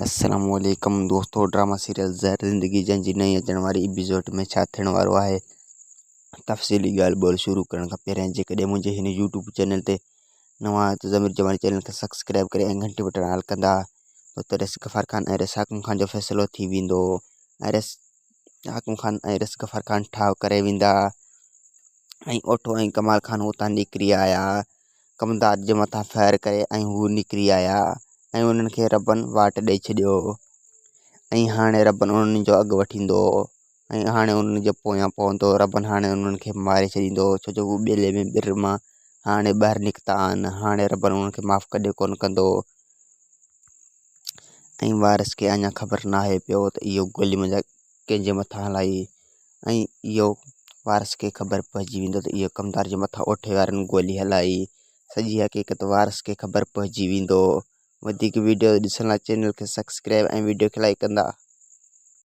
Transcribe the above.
अस्सलामुअलैकुम दोस्तों, drama serial ज़हर ज़िंदगी जंहिंजी नई अचण वारी एपिसोड में छा थियण वारो आहे। तफ़सीली ॻाल्हि ॿोल शुरू करण खां पहिरियों जेकॾहिं मुंहिंजे हिन यूट्यूब चैनल ते नवां आहियो त ज़मीर जमानी चैनल खे सब्सक्राइब करे ऐं घंटी बटन ऑल कंदा त रिस गफ़ार खान ऐं रिस हाकिम खान जो फ़ैसिलो थी वेंदो ऐं रिस हाकिम खान ऐं रिस गफ़ार खान ठाव करे वेंदा ऐं ओठो ऐं कमाल खान उतां निकिरी आया। कमदार जे मथां फायर करे ऐं हू निकिरी आया ऐं उन्हनि खे रबनि वाट ॾेई छॾियो ऐं हाणे रबनि उन्हनि जो अघु वठींदो ऐं हाणे उन्हनि जे पोयां पवंदो। रबनि हाणे उन्हनि खे मारे छॾींदो छो जो हू ॿेले में ॿिर मां हाणे ॿाहिरि निकिता आहिनि। हाणे रबनि उन्हनि खे माफ़ु कॾहिं कोन कंदो ऐं वारिस खे अञा ख़बर नाहे पियो त इहो गोली मुंहिंजा कंहिंजे मथां हलाई ऐं इहो वारिस खे ख़बर पइजी वेंदो त इहो कमदार जे मथां ओठे वारनि गोली हलाई। सॼी हक़ीक़त वारिस खे ख़बर पइजी वेंदो। वधीक वीडियो ॾिसण लाइ चैनल खे सब्सक्राइब ऐं वीडियो खे लाइक कंदा।